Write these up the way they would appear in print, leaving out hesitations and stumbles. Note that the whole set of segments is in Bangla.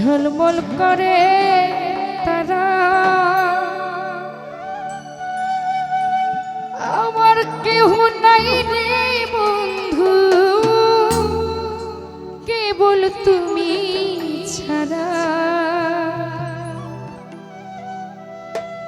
ঝলমল করে তারা, আমার কেহ নাই রে বন্ধু, কেবল তুমি ছাড়া।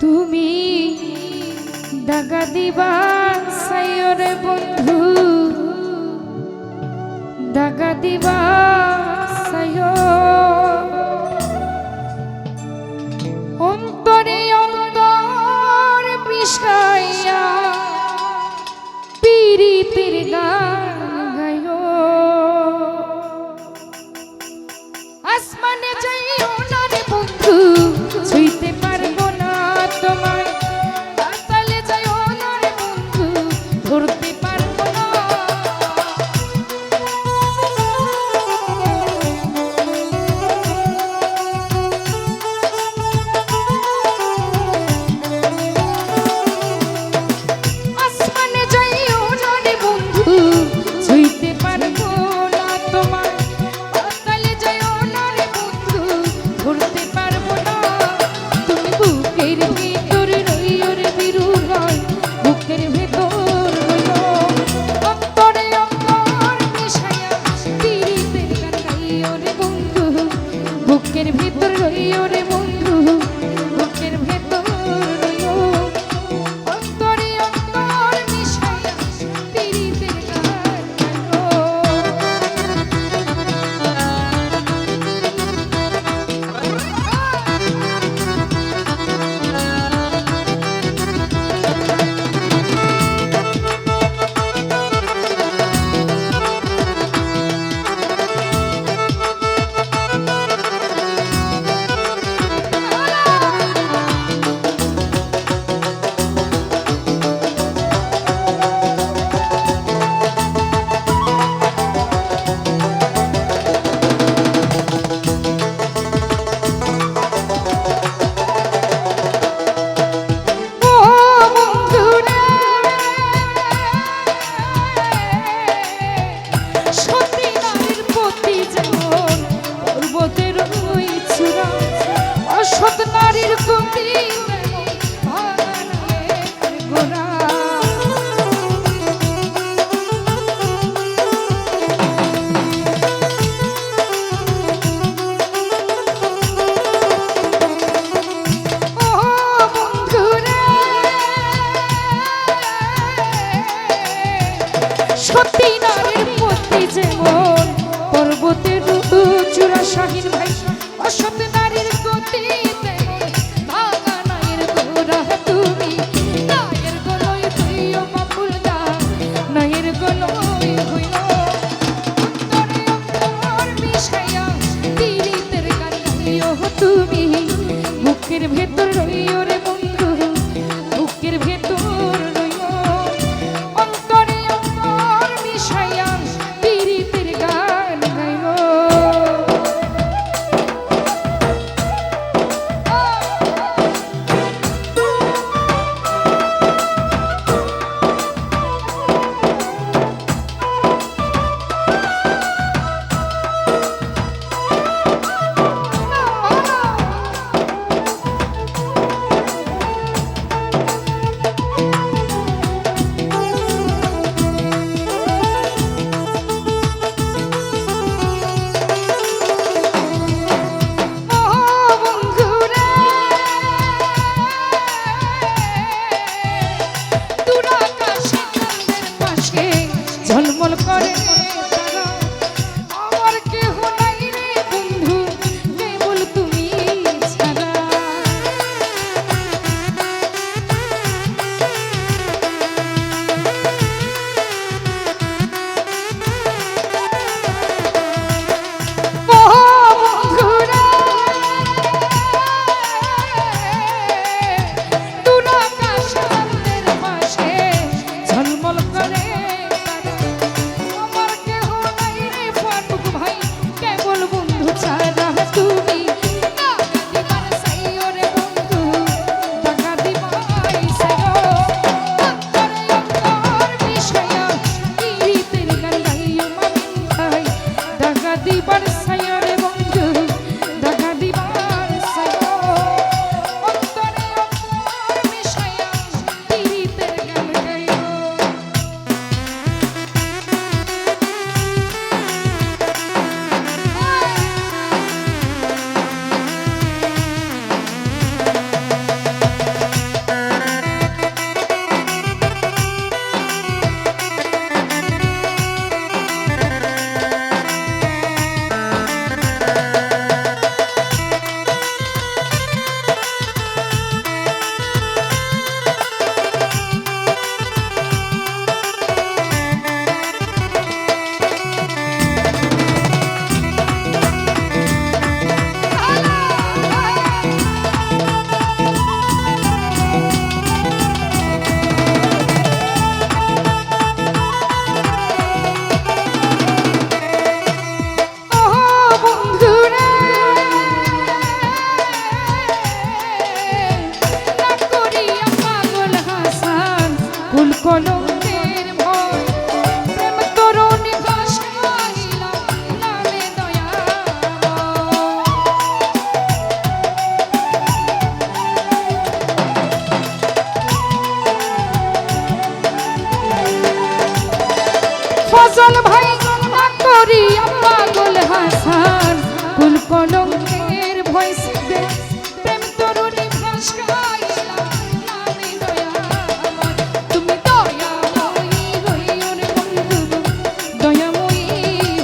তুমি দাগা দিবা সাইরে বন্ধু, দাগা দিবা সাইয়, অন্তরে অন্তর বিষাইয়া পীড়িতের গান গাইও। আসমানে যাইও না রে বন্ধু, ছুঁইতে পারবো না তোমায়। পাতালে যাইও না রে বন্ধু, ধরতে পারবো না। আসমানে যাইও না রে বন্ধু, ছুঁইতে পারবো না তোমায়। পাতালে যাইও না রে বন্ধু, ধরতে পারবো না। তুমি বুকের ভিতর রইও রে বিরুলয়, বুকের ভিতর রইও, অন্তরে অন্তর মিশাইয়া পীড়িতের গান গাইও রে বন্ধু। বুকের ভিতর রইও রে বন্ধু, বুকের ভিতর রইও, অন্তরে অন্তর মিশাইয়া পীড়িতের গান গাইও। ও বন্ধুরে, সতী নারীর প্রতি যেমন পর্বতের ওই চূড়া, অসৎ নারীর প্রতি তেমন ভাঙানের গোড়া। ও বন্ধুরে, সতী নারীর প্রতি যেমন পর্বতের চূড়া, শাহীন ভাই অসৎ নারীর গতি তেমন ভাঙা নায়ের গোড়া। তুমি নায়ের গলয় হইও মামুলদা, নায়ের গলয় হইও, অন্তরে অন্তর মিশাইয়া পীড়িতের গান গাইও। তুমি বুকের ভেতর রইও রে বন্ধু, বুকের ভেতর রইও, অন্তরে অন্তর মিশাইয়া পীড়িতের গান গাইও। ও বন্ধুরে, দূর আকাশে চাঁদের পাশে ঝলমল করে তারা, আমার কেহ নাই রে বন্ধু, কেবল তুমি ছাড়া। ও বন্ধুরে, দূর আকাশে চাঁদের পাশে ঝলমল করে তারা, আমার কেহ ফজল ভাই না করিয়া পাগল হাসান কুল কলঙ্কের ভয় শিখবে প্রেম তরুণী ভাসকাইলা নামে দয়া আমার তুমি দয়াময়ী হইও রে বন্ধু দয়াময়ী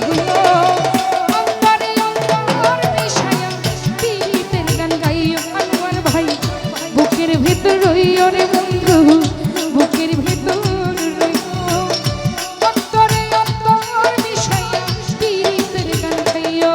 হইও অন্তরে অন্তর মিশাইয়া পীড়িতের গান গাইও আনোয়ার ভাই বুকের ভিতর রইও রে বন্ধু বুকের ভিতর রইও অন্তরে অন্তর মিশাইয়া পীড়িতের গান গাইও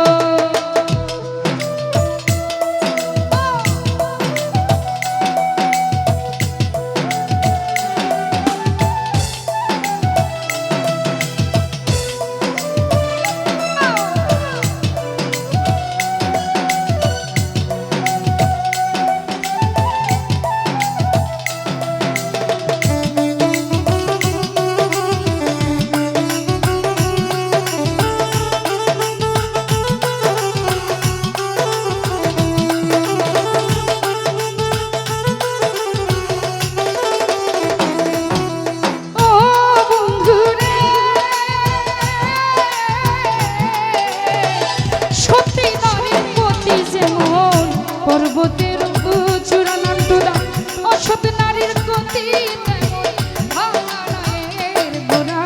পর্বতের চূড়ানন্দদা অসৎ নারীর গতি তেমন ভাঙাড়ায়ের গোড়া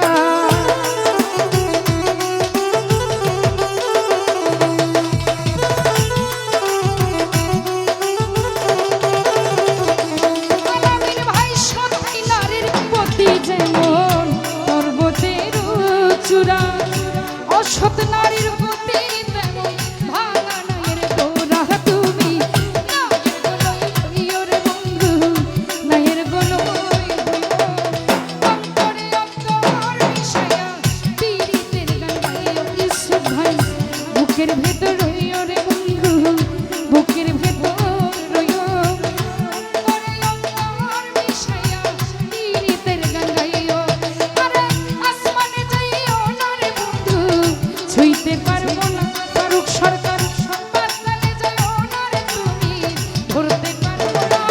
আলামিন ভাই সতী নারীর গতি যেমন পর্বতের চূড়া অসৎ নারীর গতি তেমন ভাঙাড়ায়ের গোড়া তুমি বুকের ভেতর রইও রে বন্ধু বুকের ভেতর রইও অন্তরে অন্তর মিশাইয়া পীড়িতের গান গাইও আরে আসমানে যাইও না রে বন্ধু ছুঁইতে পারবো না ফারুক সরকার পাতালে যাইও না রে তুমি ধরতে পারবো না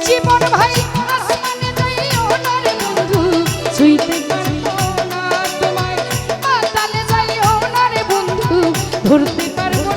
জীবন ভাই আসমানে যাইও না রে বন্ধু ছুঁইতে পারবো না তোমায় পাতালে যাইও না রে বন্ধু ধরতে পারবো